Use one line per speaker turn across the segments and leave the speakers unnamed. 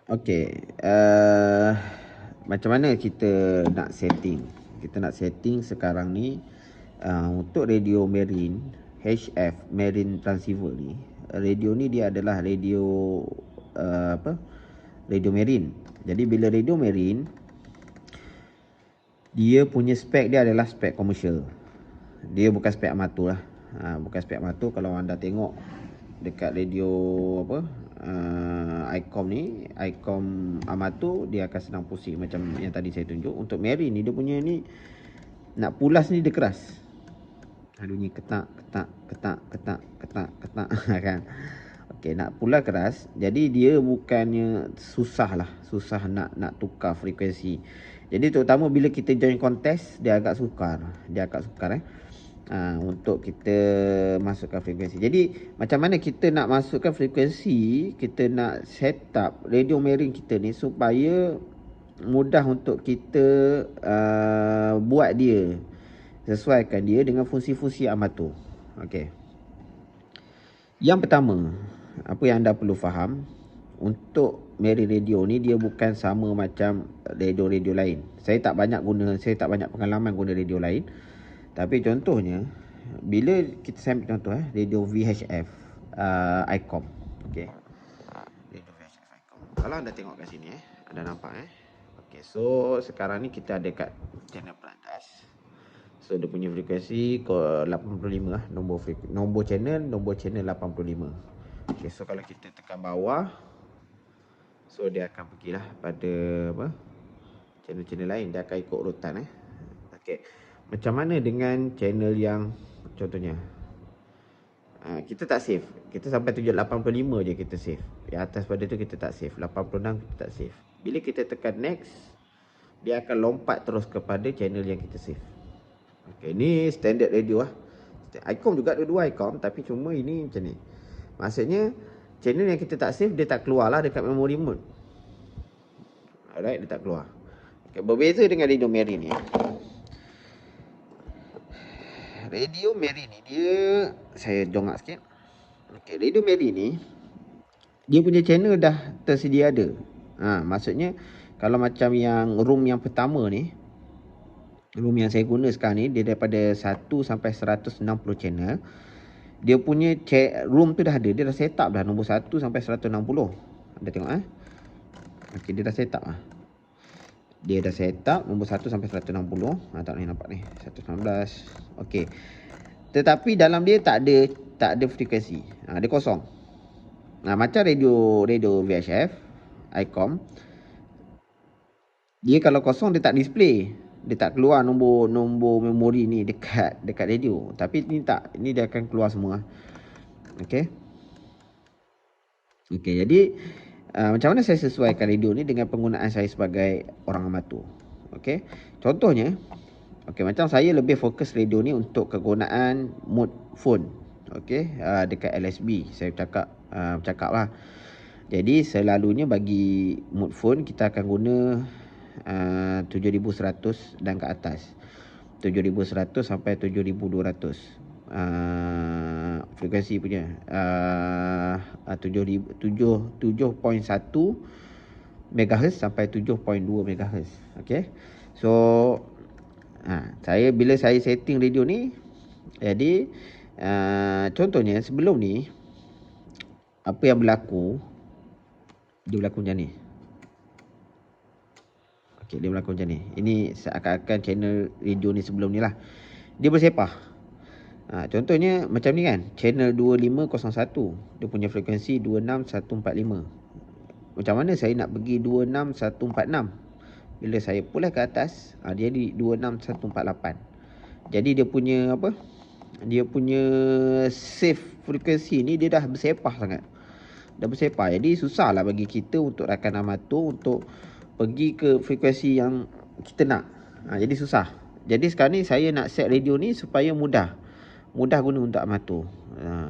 Okey, macam mana kita nak setting? Kita nak setting sekarang ni untuk radio marine HF marine transceiver ni. Radio ni dia adalah radio apa? Radio marine. Jadi bila radio marine, dia punya spek dia adalah spek komersial. Dia bukan spek amatur lah. Bukan spek amatur. Kalau anda tengok dekat radio apa, ICOM ni, ICOM amatur, dia akan senang pusing macam yang tadi saya tunjuk. Untuk marine ni dia punya ni, nak pulas ni dia keras. Bunyi ketak ketak ketak ketak ketak ketak kan. Okey, nak pulas keras. Jadi dia bukannya susah nak tukar frekuensi. Jadi terutama bila kita join kontes, dia agak sukar. Untuk kita masukkan frekuensi. Jadi macam mana kita nak masukkan frekuensi, kita nak set up radio marine kita ni supaya mudah untuk kita buat dia, sesuaikan dia dengan fungsi-fungsi amatur. Okey. Yang pertama, apa yang anda perlu faham, untuk marine radio ni dia bukan sama macam radio-radio lain. Saya tak banyak pengalaman guna radio lain. Tapi contohnya, bila kita sambil contoh radio VHF ICOM. Okey. Radio VHF ICOM. Kalau anda tengok kat sini anda nampak Okey, so sekarang ni kita ada kat channel peratas. So dia punya frekuensi 85 lah, nombor channel 85. Okey, so kalau kita tekan bawah, so dia akan pergilah pada apa? Channel-channel lain, dia akan ikut urutan Okey. Macam mana dengan channel yang contohnya kita tak save. Kita sampai 85 je kita save. Di atas pada tu kita tak save. 86 kita tak save. Bila kita tekan next, dia akan lompat terus kepada channel yang kita save. Okey, ni standard radio lah. ICOM juga ada dua ICOM, tapi cuma ini macam ni. Maksudnya channel yang kita tak save dia tak keluar lah dekat memory mode. Alright, dia tak keluar. Okay, berbeza dengan radio marine ni. Radio marine ni dia, saya dongak sikit. Okay, radio marine ni dia punya channel dah tersedia ada. Maksudnya kalau macam yang room yang pertama ni, room yang saya guna sekarang ni, dia daripada 1 sampai 160 channel. Dia punya room tu dah ada, dia dah set up dah nombor 1 sampai 160. Anda tengok Okey, dia dah set up Dia dah set up nombor 1 sampai 160. Tak ni nampak ni, 116. Okey. Tetapi dalam dia tak ada frekuensi. Dia kosong. Macam radio VHF ICOM, dia kalau kosong dia tak display. Dia tak keluar nombor memori ni dekat radio. Tapi ni tak, ni dia akan keluar semua. Okey. Okey, jadi macam mana saya sesuaikan radio ni dengan penggunaan saya sebagai orang amatur. Okey. Contohnya, okey, macam saya lebih fokus radio ni untuk kegunaan mode phone. Okey, dekat LSB saya bercakap lah. Jadi selalunya bagi mode phone kita akan guna 7100 dan ke atas. 7100 sampai 7200 frekuensi punya 7.1 MHz sampai 7.2 MHz. Okey. So bila saya setting radio ni, jadi contohnya sebelum ni apa yang berlaku, dia berlaku macam ni. Okey, dia berlaku macam ni. Ini seakan-akan channel radio ni sebelum ni lah. Dia bersepah. Contohnya macam ni kan, channel 2501, dia punya frekuensi 26145. Macam mana saya nak pergi 26146? Bila saya pulas ke atas, dia di 26148. Jadi dia punya apa? Dia punya save frekuensi ni dia dah bersepah sangat. Dah bersepah. Jadi susahlah bagi kita untuk rakan amatur untuk pergi ke frekuensi yang kita nak. Jadi susah. Jadi sekarang ni saya nak set radio ni supaya mudah guna untuk amatur.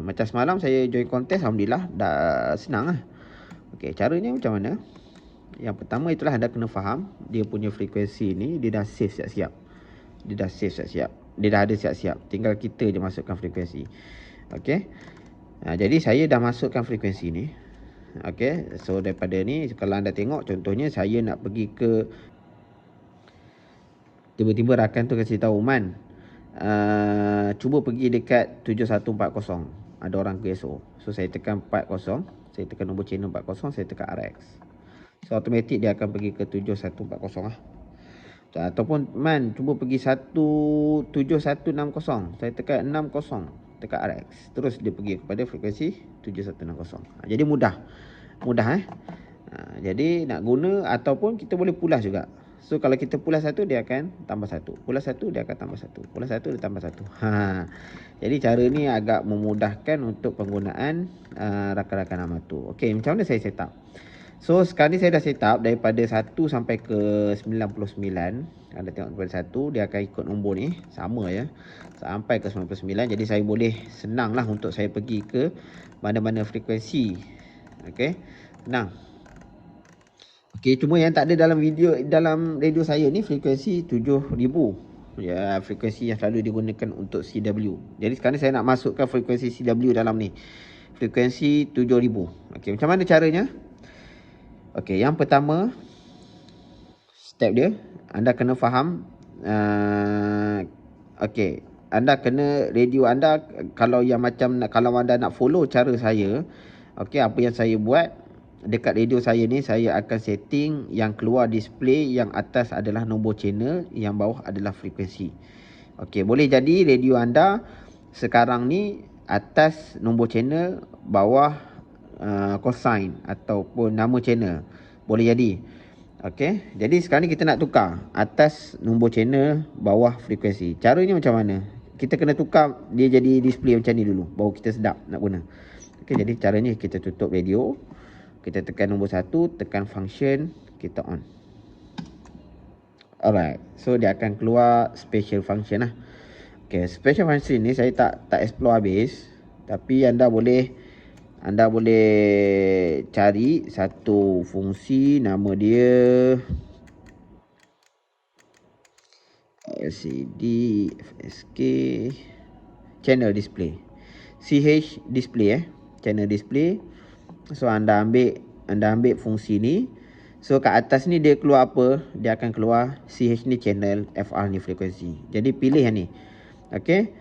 Macam semalam saya join kontes, alhamdulillah dah senang lah. Okey, caranya macam mana? Yang pertama itulah anda kena faham dia punya frekuensi ni dia dah save siap-siap. Dia dah ada siap-siap. Tinggal kita je masukkan frekuensi. Okey. Jadi saya dah masukkan frekuensi ni. Okey, so daripada ni kalau anda tengok contohnya saya nak pergi ke, tiba-tiba rakan tu kasi tahu, Man, cuba pergi dekat 7140. Ada orang QSO. So saya tekan 40, saya tekan nombor channel 40, saya tekan RX. So automatik dia akan pergi ke 7140 lah. Ataupun, Man, cuba pergi 17160. Saya tekan 60, tekan RX. Terus dia pergi kepada frekuensi 7160. Jadi mudah. Jadi nak guna ataupun kita boleh pulas juga. So kalau kita pulas satu, dia akan tambah satu. Pulas satu, dia akan tambah satu. Pulas satu, dia tambah satu. Jadi cara ni agak memudahkan untuk penggunaan rakan-rakan amatur. Okey, macam mana saya set up? So sekarang ni saya dah set up daripada 1 sampai ke 99. Anda tengok daripada 1, dia akan ikut nombor ni, sama ya, sampai ke 99. Jadi saya boleh senang lah untuk saya pergi ke mana-mana frekuensi. Okey, senang. Okey, cuma yang tak ada dalam radio saya ni frekuensi 7000. Ya, frekuensi yang selalu digunakan untuk CW. Jadi sekarang ni saya nak masukkan frekuensi CW dalam ni. Frekuensi 7000. Okey, macam mana caranya? Okey, yang pertama, step dia, anda kena faham. Okey, anda kena radio anda, kalau anda nak follow cara saya, okey, apa yang saya buat dekat radio saya ni, saya akan setting yang keluar display yang atas adalah nombor channel, yang bawah adalah frekuensi. Okey, boleh jadi radio anda sekarang ni atas nombor channel, bawah cosine ataupun nama channel. Boleh jadi. Okey, jadi sekarang ni kita nak tukar atas nombor channel, bawah frekuensi. Caranya macam mana? Kita kena tukar dia jadi display macam ni dulu, baru kita sedap nak guna. Okey, jadi caranya kita tutup radio, kita tekan nombor 1, tekan function, kita on. Alright, so dia akan keluar special function lah. Okey, special function ni saya tak explore habis, tapi anda boleh cari satu fungsi, nama dia LCD FSK channel display, CH display, channel display. So anda ambil fungsi ni. So kat atas ni dia keluar apa? Dia akan keluar CH ni channel, FR ni frekuensi. Jadi pilih yang ni. Okey,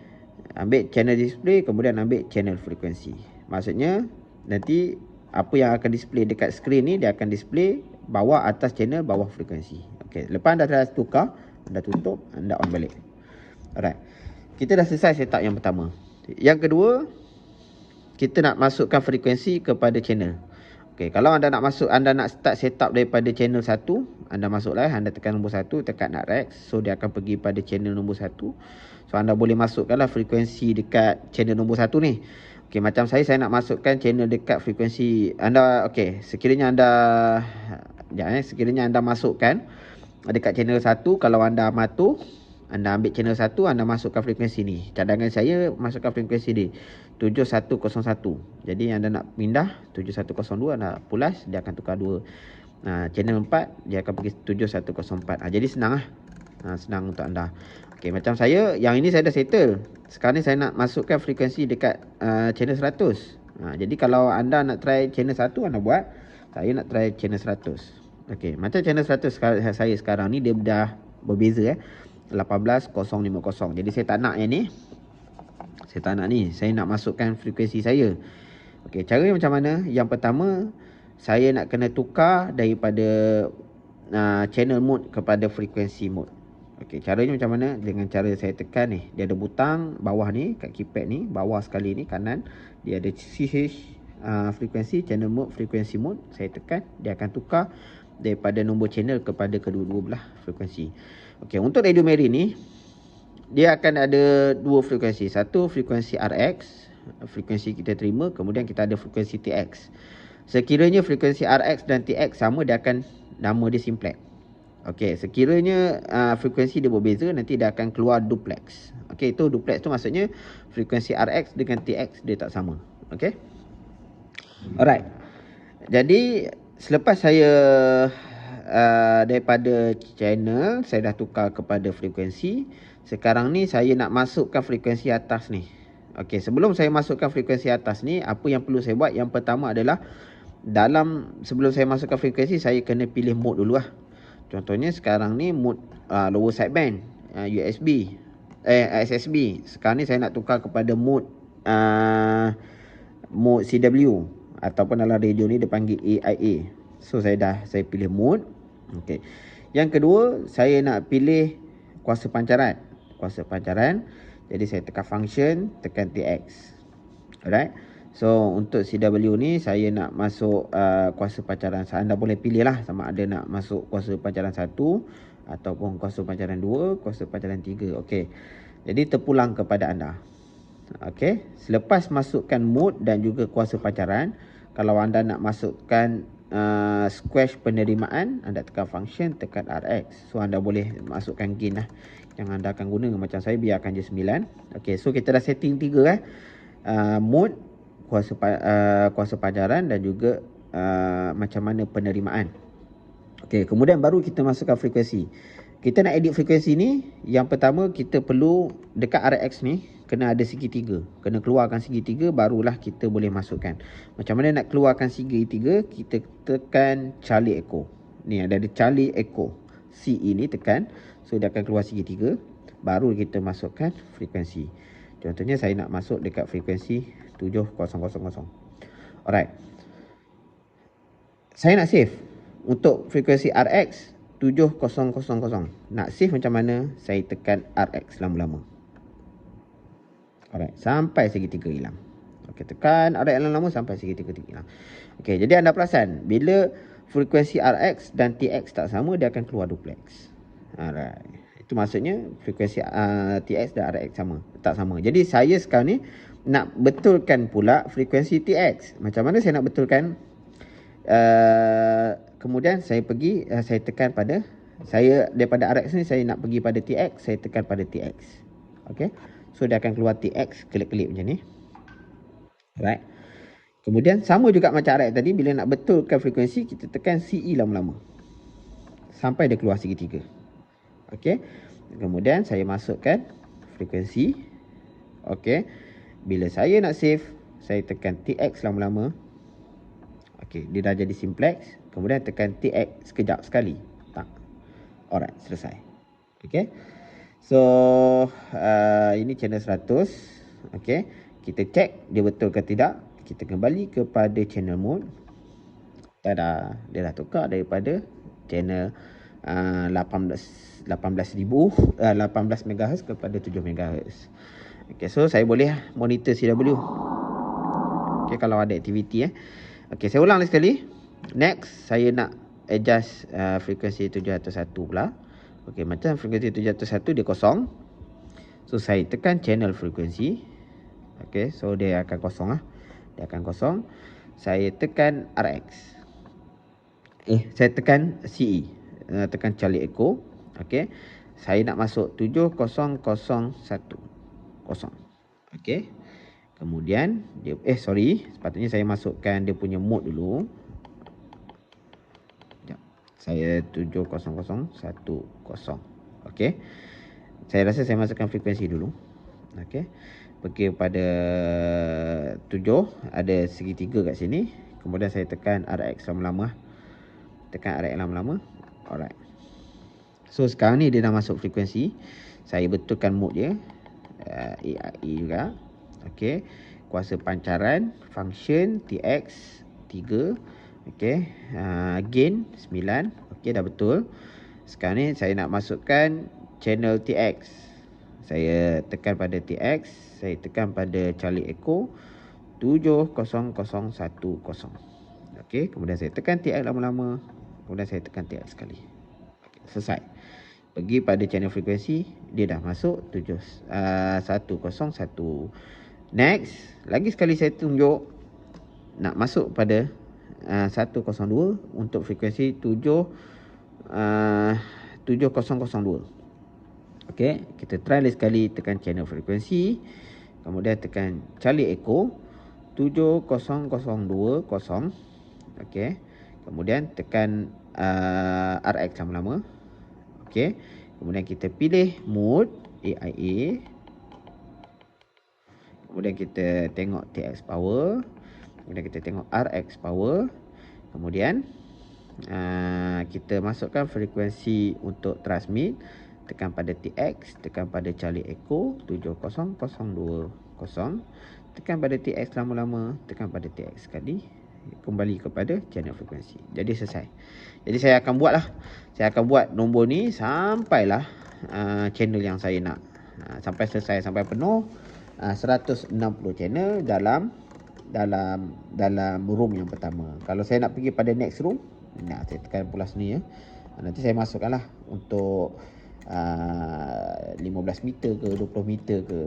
ambil channel display, kemudian ambil channel frekuensi. Maksudnya nanti apa yang akan display dekat skrin ni, dia akan display bawah, atas channel, bawah frekuensi. Okey, lepas anda dah tukar, anda tutup, anda on balik. Alright, kita dah selesai setup yang pertama. Yang kedua, kita nak masukkan frekuensi kepada channel. Okey, kalau anda nak start setup daripada channel 1, anda masuklah, anda tekan nombor 1, tekan RX. So dia akan pergi pada channel nombor 1. So anda boleh masukkanlah frekuensi dekat channel nombor 1 ni. Okey, macam saya nak masukkan channel dekat frekuensi anda. Okey, sekiranya anda masukkan dekat channel 1, kalau anda amatur, anda ambil channel 1, anda masukkan frekuensi ni. Cadangan saya masukkan frekuensi ni 7101. Jadi anda nak pindah 7102, anda pulas, dia akan tukar 2. Channel 4, dia akan pergi 7104. Jadi senang lah. Senang untuk anda. Okey, macam saya, yang ini saya dah settle. Sekarang ni saya nak masukkan frekuensi dekat channel 100. Jadi kalau anda nak try channel 1, anda buat. Saya nak try channel 100. Okey, macam channel 100 saya sekarang ni, dia dah berbeza 18050. Jadi saya tak nak yang ni. Saya tak nak ni. Saya nak masukkan frekuensi saya. Okey, caranya macam mana? Yang pertama, saya nak kena tukar daripada channel mode kepada frekuensi mode. Okey, caranya macam mana? Dengan cara saya tekan ni. Dia ada butang bawah ni, kat keypad ni, bawah sekali ni, kanan. Dia ada CH frekuensi, channel mode, frekuensi mode. Saya tekan, dia akan tukar daripada nombor channel kepada kedua-dua belah frekuensi. Okey, untuk radio Mary ni, dia akan ada dua frekuensi. Satu frekuensi RX, frekuensi kita terima, kemudian kita ada frekuensi TX. Sekiranya frekuensi RX dan TX sama, dia akan, nama dia simplex. Okey, sekiranya frekuensi dia berbeza, nanti dia akan keluar duplex. Okey, itu duplex tu maksudnya frekuensi RX dengan TX dia tak sama. Okey. Alright. Jadi selepas saya daripada channel, saya dah tukar kepada frekuensi. Sekarang ni saya nak masukkan frekuensi atas ni. Okey, sebelum saya masukkan frekuensi atas ni, apa yang perlu saya buat? Yang pertama adalah sebelum saya masukkan frekuensi, saya kena pilih mode dulu lah. Contohnya sekarang ni mode lower sideband, USB, SSB. Sekarang ni saya nak tukar kepada mode CW, ataupun dalam radio ni dia panggil AIA. So saya pilih mode. Okey. Yang kedua, saya nak pilih kuasa pancaran. Jadi saya tekan function, tekan TX. Alright. So untuk CW ni saya nak masuk kuasa pancaran. Anda boleh pilih lah sama ada nak masuk kuasa pancaran 1 ataupun kuasa pancaran 2, kuasa pancaran 3. Okey. Jadi terpulang kepada anda. Okey. Selepas masukkan mode dan juga kuasa pancaran, kalau anda nak masukkan squash penerimaan, anda tekan function, tekan RX. So anda boleh masukkan gain lah yang anda akan guna. Macam saya biarkan je 9. Okey, so kita dah setting 3 mode, kuasa pancaran dan juga macam mana penerimaan. Okey, kemudian baru kita masukkan frekuensi. Kita nak edit frekuensi ni, yang pertama kita perlu dekat RX ni kena ada segitiga. Kena keluarkan segitiga, barulah kita boleh masukkan. Macam mana nak keluarkan segitiga? Kita tekan Charlie Echo. Ni ada Charlie Echo. CE ni tekan. So dia akan keluar segitiga. Baru kita masukkan frekuensi. Contohnya saya nak masuk dekat frekuensi 7000. Alright. Saya nak save untuk frekuensi RX 7000. Nak save macam mana? Saya tekan RX lama-lama. Alright, sampai segitiga hilang. Okey, tekan RX lama-lama sampai segitiga hilang. Okey, jadi anda perasan bila frekuensi RX dan TX tak sama, dia akan keluar duplex. Alright. Itu maksudnya frekuensi TX dan RX tak sama. Jadi saya sekarang ni nak betulkan pula frekuensi TX. Macam mana saya nak betulkan? Kemudian saya pergi, saya tekan pada, daripada RX ni saya nak pergi pada TX, saya tekan pada TX. Okey. So dia akan keluar TX kelip-kelip macam ni. Alright. Kemudian sama juga macam RX tadi, bila nak betulkan frekuensi kita tekan CE lama-lama sampai dia keluar segitiga. Okey. Kemudian saya masukkan frekuensi. Okey. Bila saya nak save, saya tekan TX lama-lama. Okey, dia dah jadi simplex. Kemudian tekan TX sekejap sekali. Tak. Alright, selesai. Okey. So ini channel 100. Okey. Kita cek dia betul ke tidak. Kita kembali kepada channel mode. Tada, dia dah tukar daripada channel 18 MHz kepada 7 MHz. Okey, so saya boleh monitor CW. Okey, kalau ada aktiviti Okey, saya ulang lagi sekali. Next, saya nak adjust frekuensi 701 pula. Okey, macam frekuensi 701 dia kosong. So saya tekan channel frekuensi. Okey, so dia akan kosong lah. Dia akan kosong. Saya tekan RX. Saya tekan CE. Tekan Charlie Echo. Okey. Saya nak masuk 7001. Kosong. Okey. Kemudian dia sepatutnya saya masukkan dia punya mode dulu. Sekejap. Saya 70010. Okey. Saya rasa saya masukkan frekuensi dulu. Okey. Pergi pada 7, ada segitiga kat sini. Kemudian saya tekan RX lama-lama. Alright. So sekarang ni dia dah masuk frekuensi. Saya betulkan mode dia. AIE juga. Okey. Kuasa pancaran, function TX 3. Okey. Gain 9. Okey, dah betul. Sekarang ni saya nak masukkan channel TX. Saya tekan pada TX, saya tekan pada Charlie Echo 70010. Okey, kemudian saya tekan TX lama-lama. Kemudian saya tekan TX sekali. Okay, selesai. Pergi pada channel frekuensi, dia dah masuk 101. Next, lagi sekali saya tunjuk nak masuk pada 102 untuk frekuensi 7002. Okey, kita try lagi sekali, tekan channel frekuensi. Kemudian tekan Charlie Echo 70020. Okey. Kemudian tekan RX lama-lama. Okey. Kemudian kita pilih mode AIA. Kemudian kita tengok TX power. Kemudian kita tengok RX power. Kemudian kita masukkan frekuensi untuk transmit, tekan pada TX, tekan pada Charlie Echo 70020, tekan pada TX lama-lama, tekan pada TX sekali, kembali kepada channel frekuensi. Jadi selesai. Jadi saya akan buat nombor ni sampailah channel yang saya nak, sampai selesai, sampai penuh 160 channel dalam room yang pertama. Kalau saya nak pergi pada next room, saya tekan plus ni ya. Nanti saya masukkanlah untuk 15 meter ke 20 meter ke,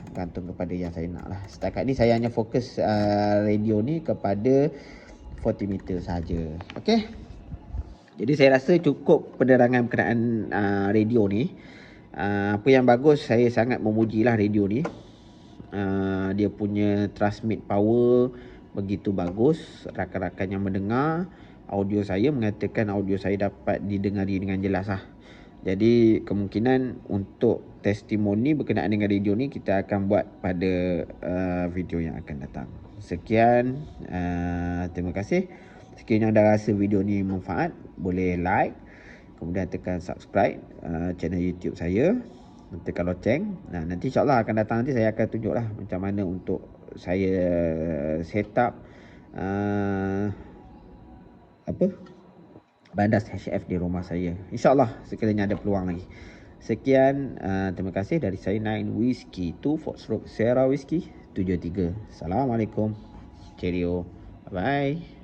gantung kepada yang saya nak lah. Setakat ni saya hanya fokus radio ni kepada 40 meter saja. Okey. Jadi saya rasa cukup penerangan berkenaan radio ni. Apa yang bagus, saya sangat memujilah radio ni. Dia punya transmit power begitu bagus. Rakan-rakan yang mendengar audio saya mengatakan audio saya dapat didengari dengan jelas lah. Jadi kemungkinan untuk testimoni berkenaan dengan radio ni kita akan buat pada video yang akan datang. Sekian, terima kasih. Sekiranya anda rasa video ni manfaat, boleh like, kemudian tekan subscribe channel YouTube saya, tekan loceng. Nanti insyaAllah akan datang, nanti saya akan tunjuklah macam mana untuk saya set up bandas HF di rumah saya. InsyaAllah sekiranya ada peluang lagi. Sekian, terima kasih dari saya 9 Whiskey 2 Foxtrot Sierra Whiskey 73. Assalamualaikum. Cheerio. Bye.